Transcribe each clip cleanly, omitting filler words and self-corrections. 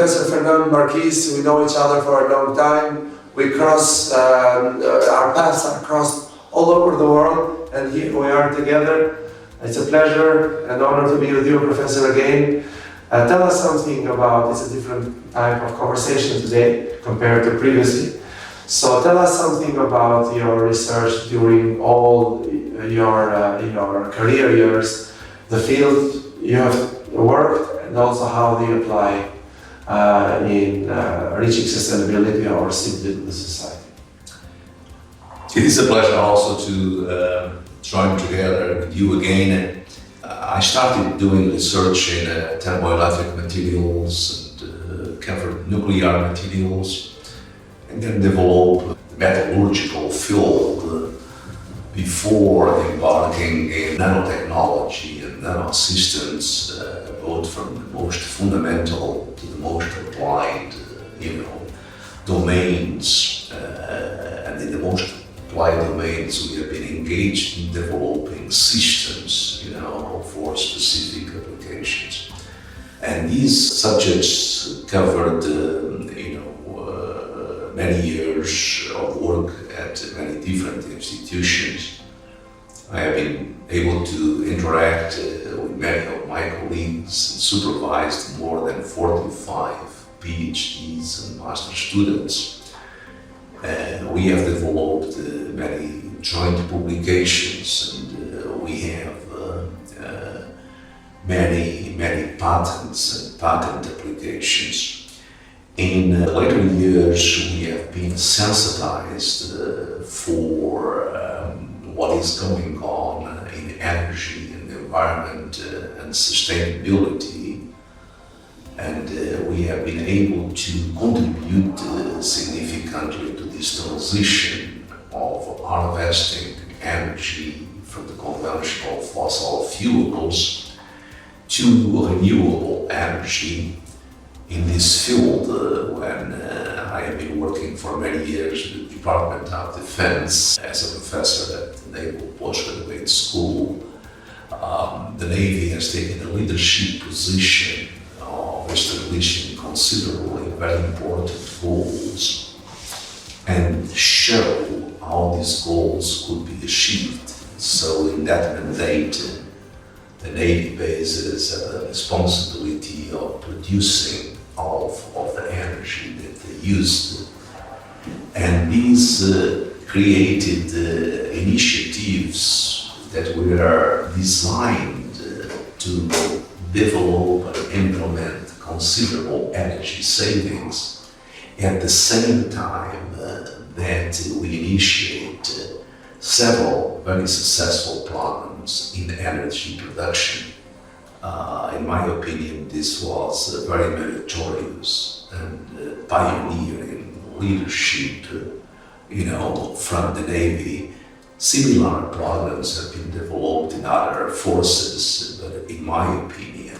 Professor Fernand Marquis. We know each other for a long time. We cross, our paths are crossed all over the world, and here we are together. It's a pleasure and honor to be with you, Professor, again. Tell us something about, it's a different type of conversation today compared to previously. So tell us something about your research during all your career years, the field you have worked, and also how they apply in reaching sustainability or simply to the society. It is a pleasure also to join together with you again. I started doing research in thermoelectric materials and covered nuclear materials, and then developed the metallurgical field before embarking in nanotechnology and nanosystems, both from the most fundamental to the most applied, domains. And in the most applied domains, we have been engaged in developing systems, for specific applications. And these subjects covered, many years of work at many different institutions. I have been able to interact with many of my colleagues and supervised more than 45 PhDs and master students. And we have developed many joint publications, and we have many patents and patent applications. In later years, we have been sensitized for what is going on in energy and environment and sustainability, and we have been able to contribute significantly to this transition of harvesting energy from the conventional fossil fuels to renewable energy. In this field, when I have been working for many years with the Department of Defense as a professor at the Naval Postgraduate School, the Navy has taken a leadership position of establishing considerably very important goals and show how these goals could be achieved. So in that mandate, the Navy bases a responsibility of producing of the energy that they used. And these created initiatives that were designed to develop and implement considerable energy savings at the same time that we initiate several very successful plans in energy production. In my opinion, this was very meritorious and pioneering leadership, from the Navy. Similar programs have been developed in other forces, but in my opinion,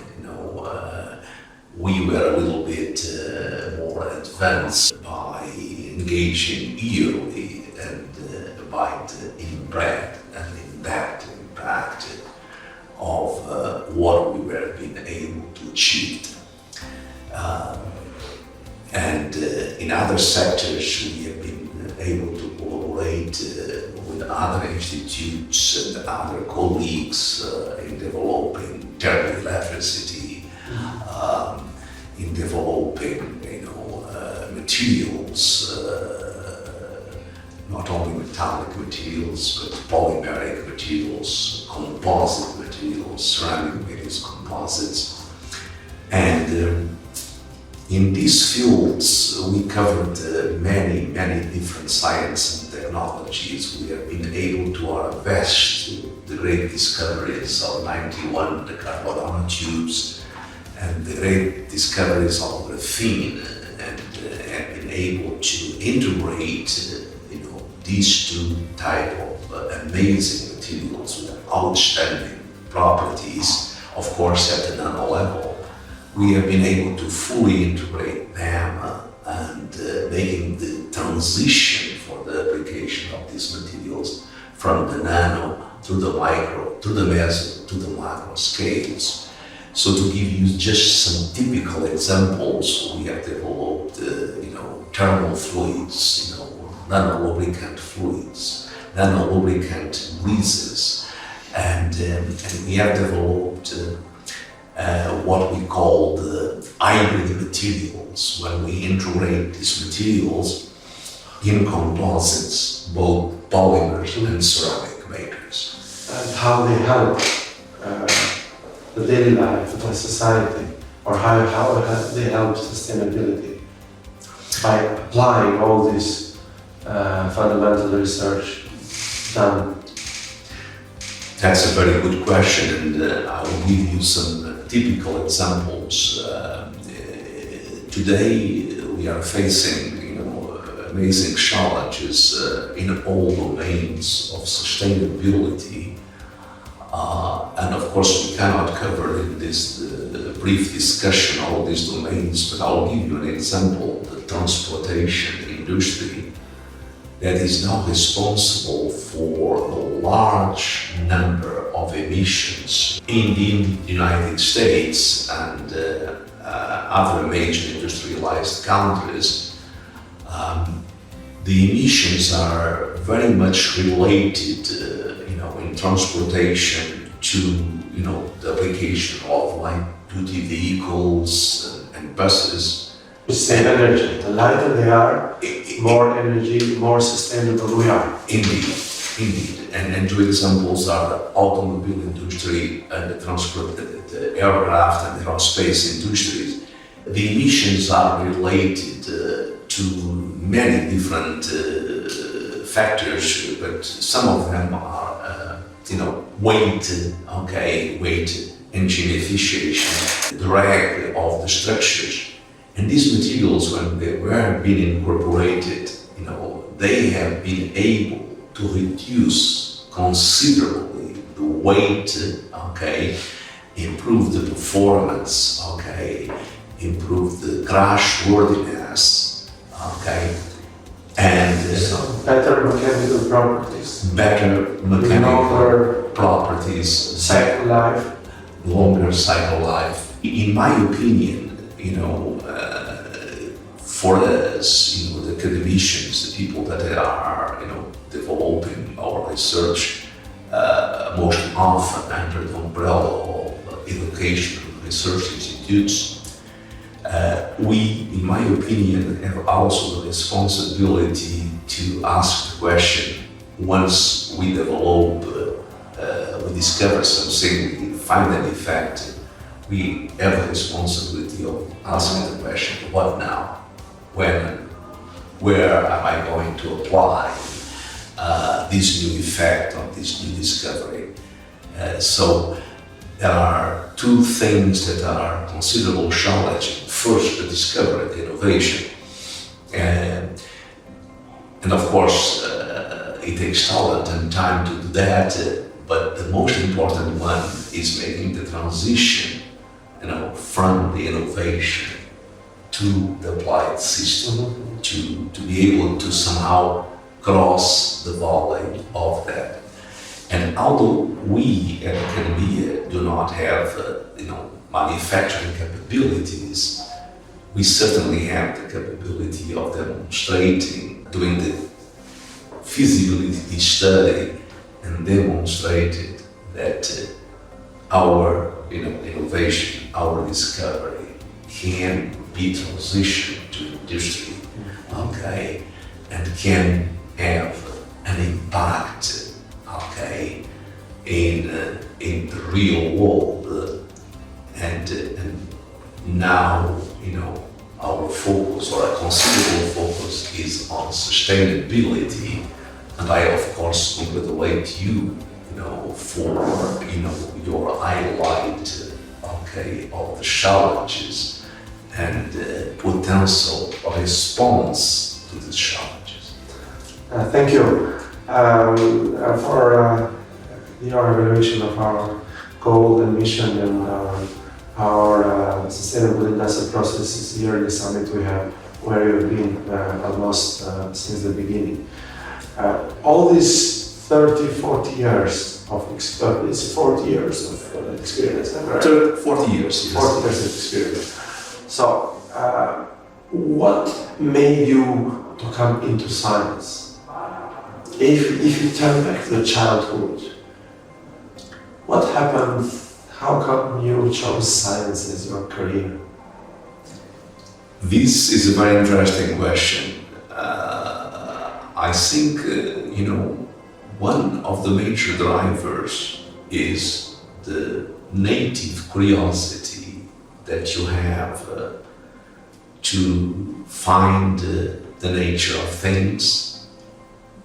we were a little bit more advanced by engaging early and by inbred and in that impact of what we were being able to achieve. And in other sectors, we have been able to collaborate with other institutes and other colleagues in developing thermoelectricity, in developing materials, not only metallic materials, but polymeric materials, composite materials, ceramic materials, composites. And in these fields, we covered many different science and technologies. We have been able to harvest the great discoveries of 91, the carbon nanotubes, and the great discoveries of graphene, and have been able to integrate these two type of amazing materials with outstanding properties, of course at the nano level. We have been able to fully integrate them and making the transition for the application of these materials from the nano to the micro, to the meso, to the macro scales. So to give you just some typical examples, we have developed, thermal fluids, nano-lubricant fluids, nano-lubricant greases, and we have developed what we call the hybrid materials, when we integrate these materials in composites, both polymers and ceramic makers. And how they help the daily life of the society, or how they help sustainability by applying all this fundamental research done. That's a very good question, and I will give you some typical examples. Today we are facing amazing challenges in all domains of sustainability, and of course we cannot cover in this brief discussion all these domains, but I'll give you an example: the transportation industry, that is now responsible for a large number of emissions in the United States and other major industrialized countries. The emissions are very much related, in transportation to, the application of light-duty vehicles and buses. We save energy. The lighter they are, more energy, more sustainable we are. Indeed. And two examples are the automobile industry and the aircraft and aerospace industries. The emissions are related to many different factors, but some of them are, weight, engine efficiency, drag of the structures. And these materials, when they were being incorporated, they have been able to reduce considerably the weight, improve the performance, improve the crashworthiness, and better mechanical properties. Better mechanical properties, cycle life, longer cycle life. In my opinion, for us, the academicians, the people that are, developing our research, most often under the umbrella of education research institutes, we, in my opinion, have also the responsibility to ask the question: once we develop, we discover something, we find an effect, we have the responsibility of asking the question: what now? When? Where am I going to apply this new effect or this new discovery? So there are two things that are considerable challenging. First, the discovery, the innovation. And of course, it takes talent and time to do that, but the most important one is making the transition, from the innovation to the applied system, to be able to somehow cross the valley of that. And although we at academia do not have, manufacturing capabilities, we certainly have the capability of demonstrating, doing the feasibility study and demonstrated that our innovation, our discovery can be transitioned to industry, and can have an impact, in the real world. And now, our focus, or a considerable focus, is on sustainability. And I, of course, congratulate you, for, your highlight, of the challenges and potential response to these challenges. Thank you for your evaluation of our goal and mission and our sustainable industrial processes yearly summit we have, where you've been almost since the beginning. All these 30, 40 years, of experience. It's 40 years of experience. Right? 40 years. Yes. 40 years of experience. So, what made you to come into science? If you turn back to the childhood, what happened? How come you chose science as your career? This is a very interesting question. I think, one of the major drivers is the native curiosity that you have to find the nature of things.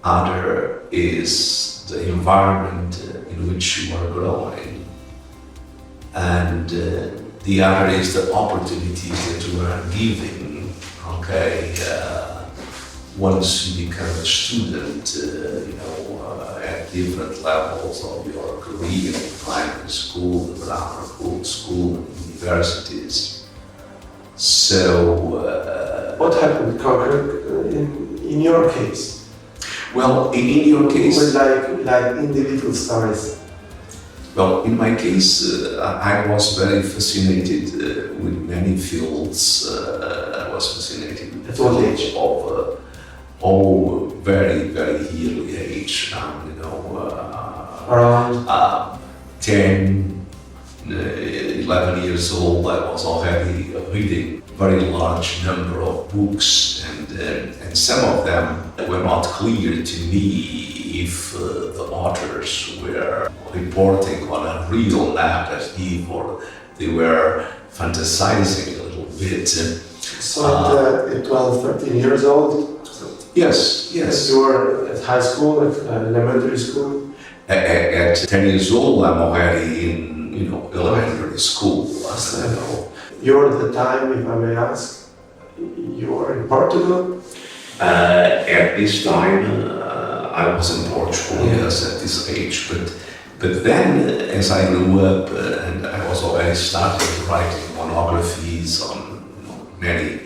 Other is the environment in which you are growing. And the other is the opportunities that you are giving, once you become a student, at different levels of your career, primary school, grammar school, universities. So, what happened in your case? Well, in your case, With like individual stories. well, in my case, I was very fascinated with many fields. I was fascinated with At what age? Very, very early age. Around 10, 11 years old, I was already reading very large number of books, and some of them were not clear to me if the authors were reporting on a real narrative or they were fantasizing a little bit. so at 12, 13 years old. Yes. You were at high school, at elementary school. At 10 years old, I'm already in, elementary school. You're at the time, if I may ask, you were in Portugal? At this time, I was in Portugal, yes, at this age. But then, as I grew up and I was already starting writing monographies on many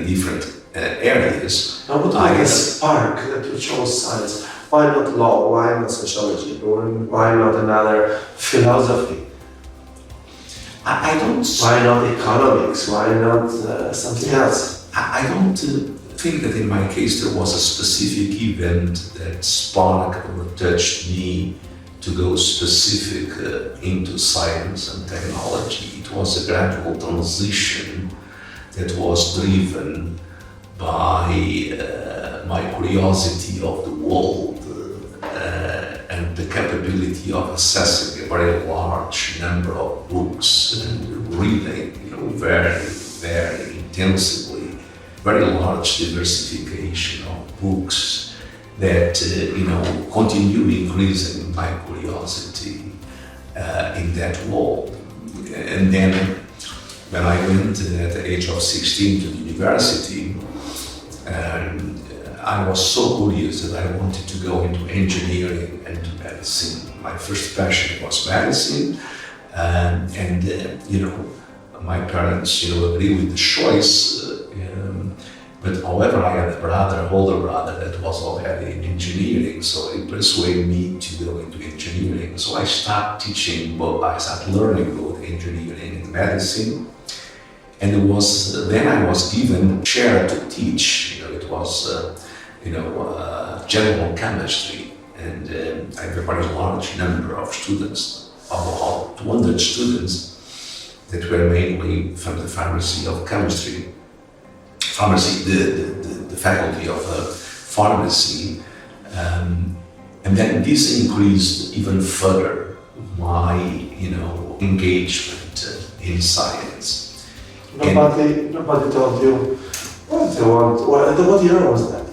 different areas. Now, what was the spark that you chose science? Why not law? Why not sociology? Why not another philosophy? I don't. Why not economics? Why not something else? I don't think that in my case there was a specific event that sparked or touched me to go specific into science and technology. It was a gradual transition that was driven by my curiosity of the world and the capability of accessing a very large number of books and reading, very, very intensively, very large diversification of books that, continue increasing my curiosity in that world. And then when I went at the age of 16 to the university, I was so curious that I wanted to go into engineering and to medicine. My first passion was medicine, my parents, agreed with the choice. But however, I had a older brother that was already in engineering, so he persuaded me to go into engineering. So I started learning both engineering and medicine. And then I was given a chair to teach. It was, general chemistry, and I have a very large number of students, about 200 students, that were mainly from the faculty of chemistry, the faculty of pharmacy, and then this increased even further my, engagement in science. Nobody told you what they want. What year was that?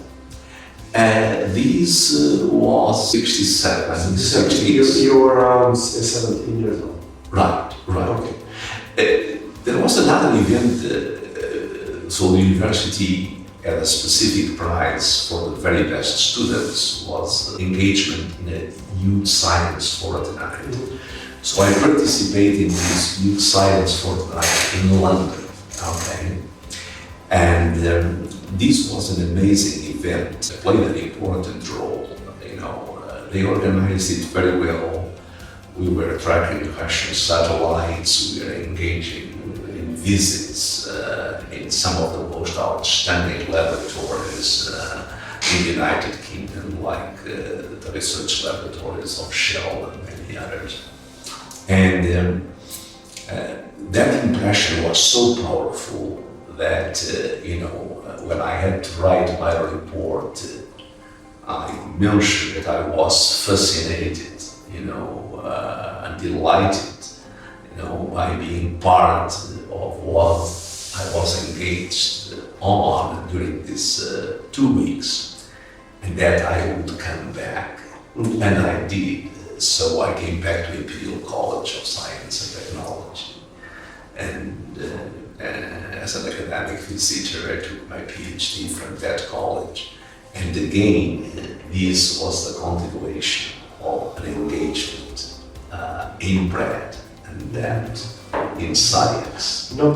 This was 67. You were around 17 years old. Right. Okay. There was another event, so the university had a specific prize for the very best students, was engagement in a youth science fortnight. So I participated in this youth science fortnight in London. Okay. And this was an amazing event. It played an important role. They organized it very well. we were tracking Russian satellites, we were engaging in visits in some of the most outstanding laboratories in the United Kingdom, like the research laboratories of Shell and many others. And that impression was so powerful that, when I had to write my report, I mentioned that I was fascinated, and delighted, by being part of what I was engaged on during these 2 weeks, and that I would come back, and I did. So I came back to Imperial College of Science and Technology, and as an academic visitor, I took my PhD from that college. And again, this was the continuation of an engagement in bread and that in science and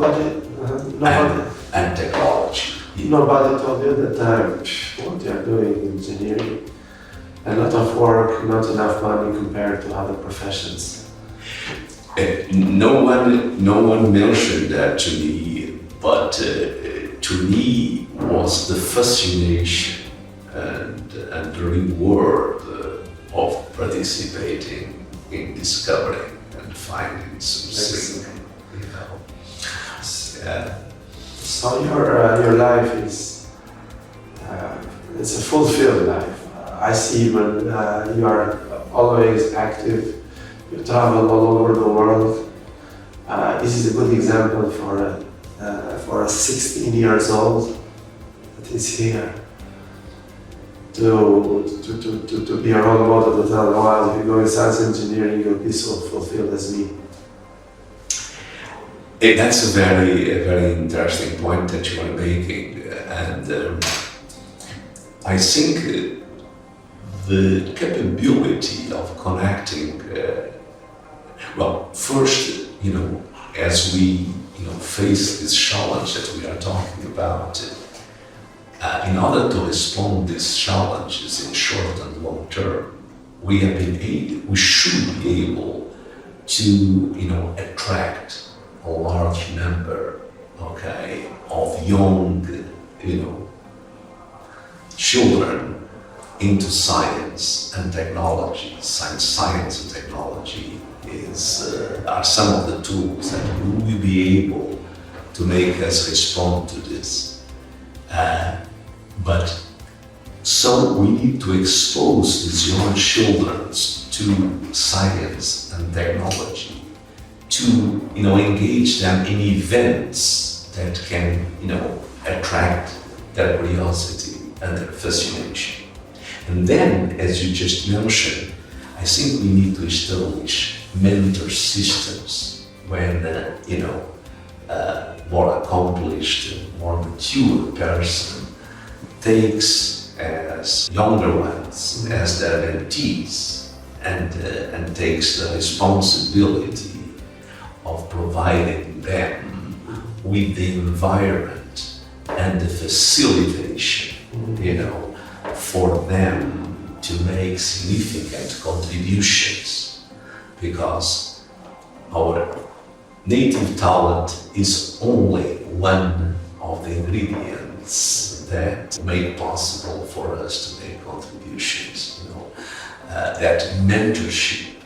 technology. Nobody told you at the time what you are doing in engineering. A lot of work, not enough money compared to other professions. No one mentioned that to me, but to me was the fascination and the reward of participating in discovering and finding something. So your life is it's a fulfilled life. I see when you are always active. You travel all over the world. This is a good example for a 16 years old that is here to be a role model to tell, wow, if you go in science engineering, you'll be so fulfilled as me. That's a very interesting point that you are making, and I think the capability of connecting. First, as we face this challenge that we are talking about, in order to respond to these challenges in short and long term, we should be able to, attract a large number, of young, children into science and technology. Science and technology are some of the tools that will be able to make us respond to this. But so we need to expose these young children to science and technology, to engage them in events that can attract their curiosity and their fascination. And then, as you just mentioned, I think we need to establish mentor systems when more accomplished, more mature person takes as younger ones as their mentees and takes the responsibility of providing them with the environment and the facilitation, for them to make significant contributions, because our native talent is only one of the ingredients that make possible for us to make contributions. That mentorship,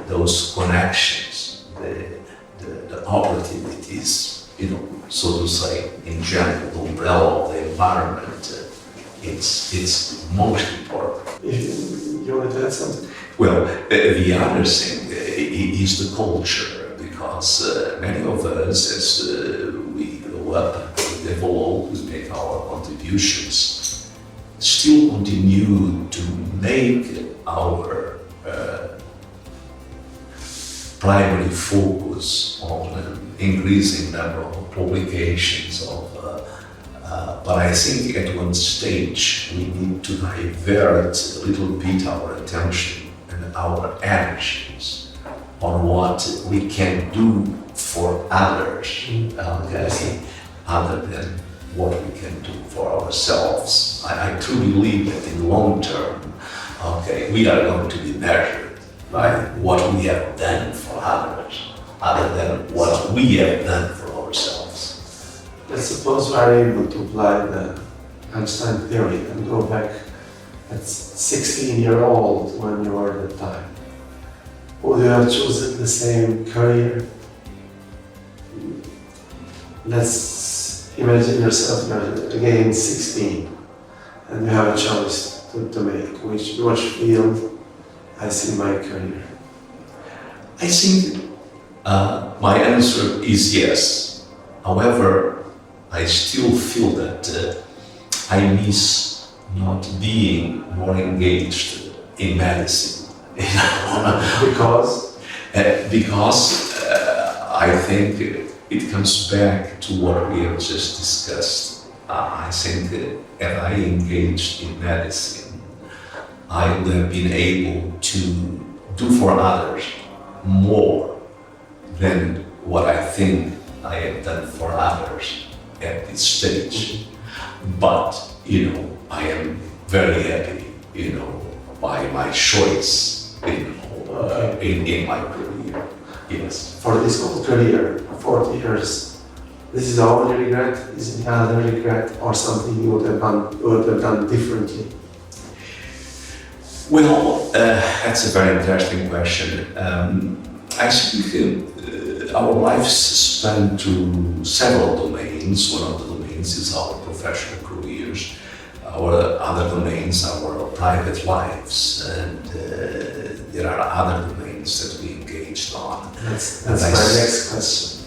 those connections, the opportunities, so to say, in general, the umbrella of the environment, it's most important. You want to add something? Well, the other thing is the culture, because many of us, as we grow up, we develop, we make our contributions, still continue to make our primary focus on increasing number of publications but I think at one stage we need to divert a little bit our attention and our energies on what we can do for others, other than what we can do for ourselves. I truly believe that in long term, we are going to be measured right? What we have done for others, other than what we have done for ourselves. Let's suppose we are able to apply the Einstein theory and go back at 16-year-old when you were at the time. Would you have chosen the same career? Let's imagine yourself again 16 and you have a choice to make. Which field I see my career? I think my answer is yes. However, I still feel that I miss not being more engaged in medicine. Because? Because I think it comes back to what we have just discussed. I think if I engaged in medicine, I would have been able to do for others more than what I think I have done for others at this stage. But, I am very happy, by my choice, in my career. Yes. For this whole career, 40 years, this is the only regret? Is it another regret or something you would have done differently? Well, that's a very interesting question. I think our lives span through several domains. One of the domains is our professional careers. Our other domains are our private lives, and there are other domains that we engaged on. That's my next question.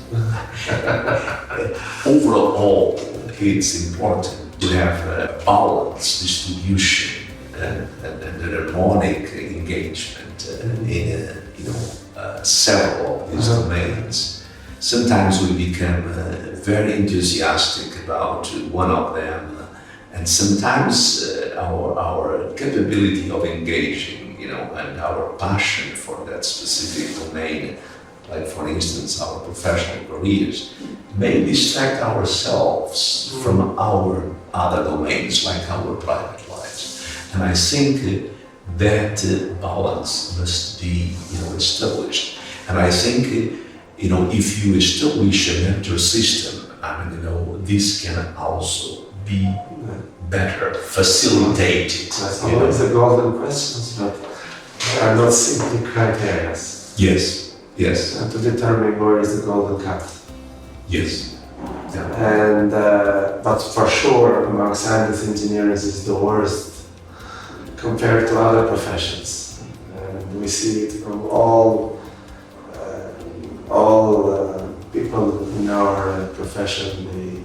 Overall, it's important to have a balanced distribution and harmonic engagement in several of these domains. Sometimes we become very enthusiastic about one of them, and sometimes our capability of engaging, and our passion for that specific domain, like for instance our professional careers, may distract ourselves from our other domains, like our private lives. And I think that balance must be, established. And I think, if you establish a mentor system, this can also be better facilitated. That's always the golden questions, but they are not simply criteria. Yes. To determine where is the golden cut. Yes. Yeah. And but for sure, among scientists, engineers is the worst compared to other professions. And we see it from all people in our profession. They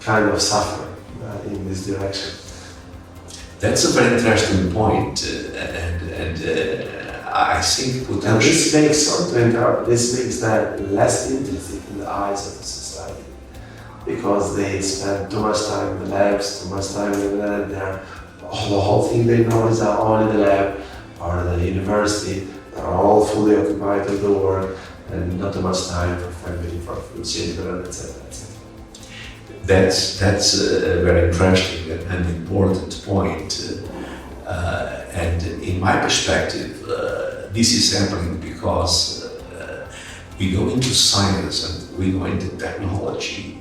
kind of suffer in this direction. That's a very interesting point, and I think And potentially. this makes that less interesting in the eyes of the society, because they spend too much time in the labs, too much time in the whole thing they know is all in the lab or the university. They're all fully occupied with the work and not too much time for family, for children, etc. That's a very interesting and important point. And in my perspective, this is happening because we go into science and we go into technology,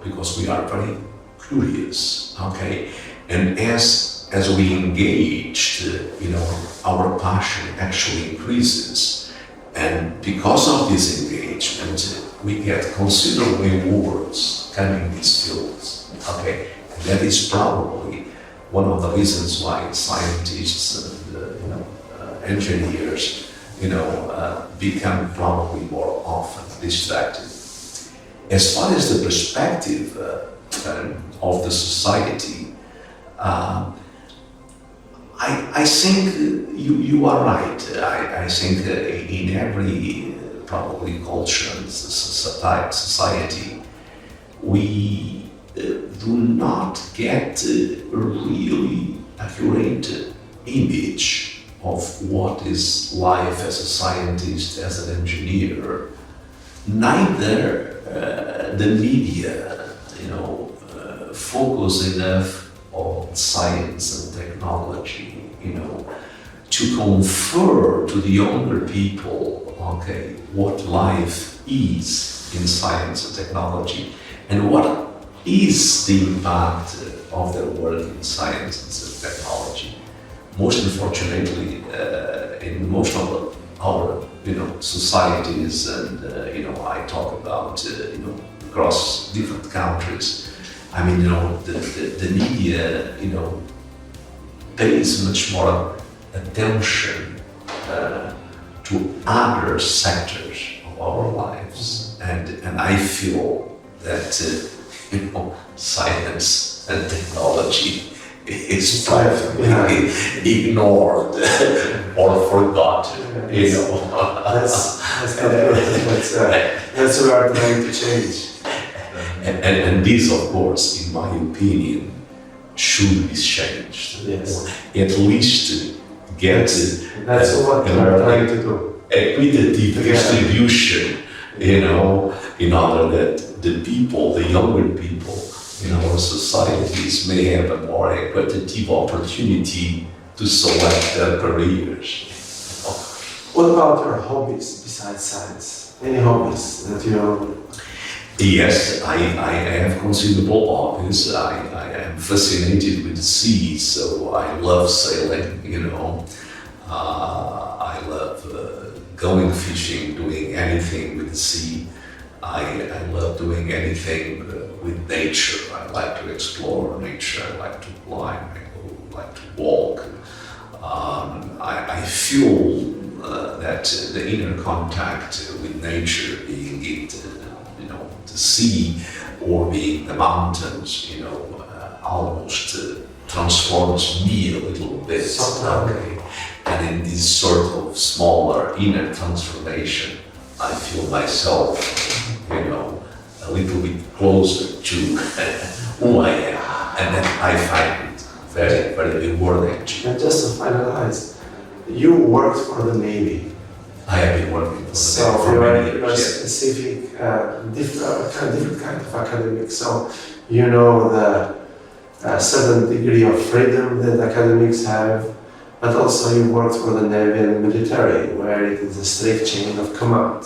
because we are very curious, okay? And as we engage, our passion actually increases. And because of this engagement, we get considerable rewards coming in these fields, okay? And that is probably one of the reasons why scientists and engineers, become probably more often distracted. As far as the perspective of the society, I think you are right. I think in every probably culture and society, we do not get a really accurate image of what is life as a scientist, as an engineer. Neither the media, focus enough on science and technology, to to confer to the younger people, okay, what life is in science and technology, and what is the impact of their work in science and technology. Most unfortunately, in most of our societies, and I talk about across different countries. I mean, the media, pays much more attention to other sectors of our lives, and I feel that science and technology is probably ignored or forgotten. That's not good. That's what we are trying to change. And this, of course, in my opinion, should be changed. Yes. At least get That's what we are trying to do. Equitative distribution, in order that the people, the younger people in our societies may have a more equitative opportunity to select their careers. What about your hobbies besides science? Any hobbies that you... Yes, I have considerable hobbies. I am fascinated with the sea, so I love sailing, I love going fishing, doing anything with the sea. I love doing anything with nature. I like to explore nature, I like to climb, I like to walk. I feel that the inner contact with nature, being it the sea or being the mountains, almost transforms me a little bit. Okay. And in this sort of smaller inner transformation, I feel myself, a little bit closer to who I am, and then I find it very, very rewarding. And just to finalize, you worked for the Navy. I have been working for many years. Specific, different kind of academics. So you know the certain degree of freedom that academics have, but also you worked for the Navy and military, where it is a strict chain of command.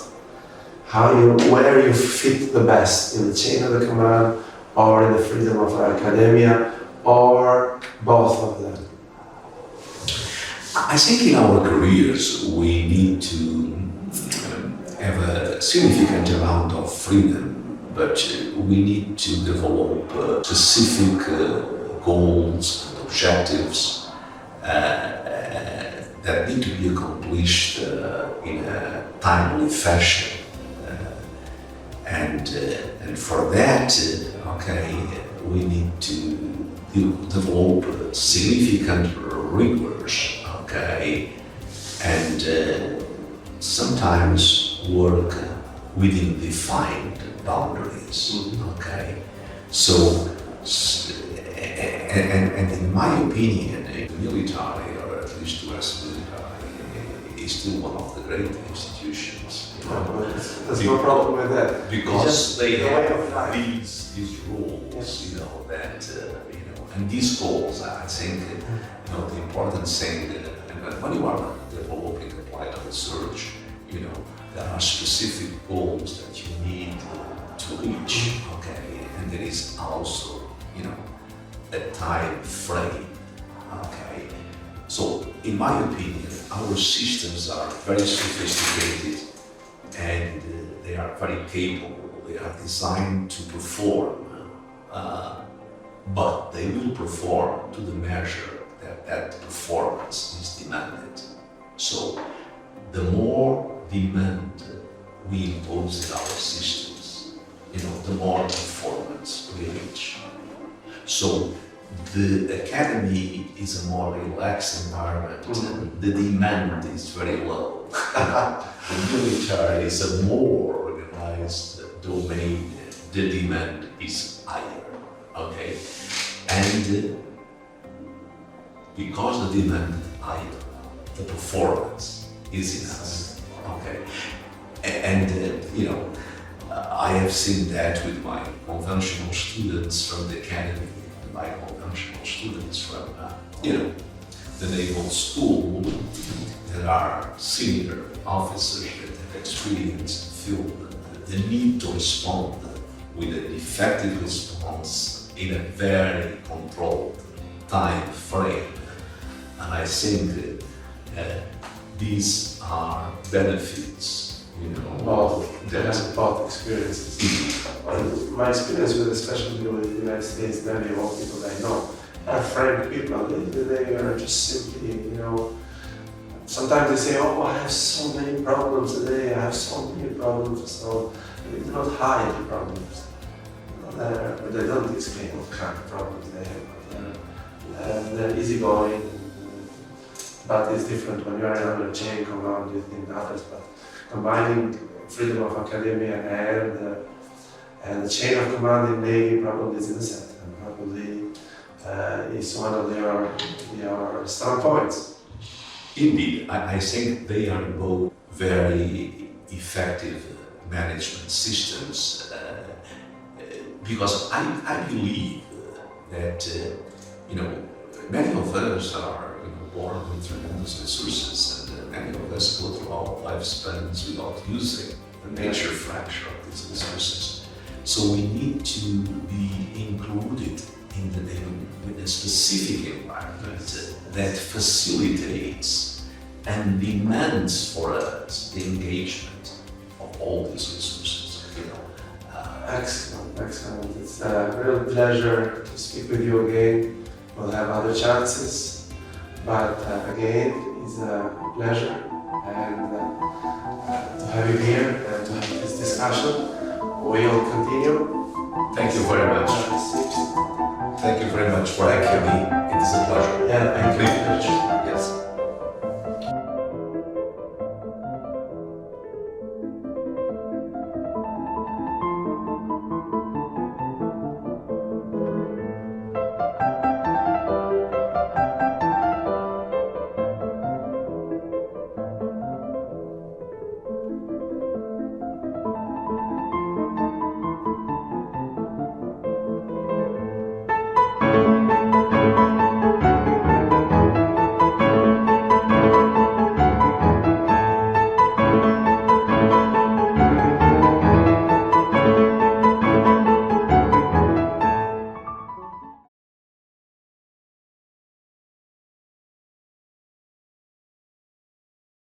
Where you fit the best in the chain of the command, or in the freedom of academia, or both of them. I think in our careers we need to have a significant amount of freedom, but we need to develop specific goals and objectives that need to be accomplished in a timely fashion. And for that, we need to develop significant rigors. And sometimes work within defined boundaries. So, and in my opinion, the military, or at least US military, is still one of the great institutions. There's no problem with that. Because they have these rules, and these goals, I think, the important thing. When you are developing applied research, there are specific goals that you need to reach, and there is also, a time frame, So, in my opinion, our systems are very sophisticated and they are very capable. They are designed to perform, but they will perform to the measure that performance is demanded. So the more demand we impose in our systems, the more performance we reach. So the academy is a more relaxed environment. The demand is very low. The military is a more organized domain. The demand is higher. And because the demand is higher, the performance is in us. And I have seen that with my conventional students from the academy, and my conventional students from the the naval school, there are senior officers that have experience feel the need to respond with an effective response in a very controlled time frame. And I think these are benefits, both experiences. My experience with, especially with the United States Navy, all people I know, are frank people. They are just simply, sometimes they say, oh, I have so many problems today, I have so many problems. So they do not hide the problems. But they don't explain what kind of problems they have. They're easygoing. But it's different when you are under chain command with others. But combining freedom of academia and the chain of command in Navy probably is innocent and probably is one of your strong points. Indeed, I think they are both very effective management systems because I believe that many of us are born with tremendous resources and many of us go through our lifespans without using the nature fraction of these resources. So we need to be included in a specific environment that facilitates and demands for us the engagement of all these resources. Excellent. It's a real pleasure to speak with you again. We'll have other chances. But again, it's a pleasure and to have you here and to have this discussion. We'll continue. Thank you very much. Thank you very much for having me. It is a pleasure. Yeah, thank you.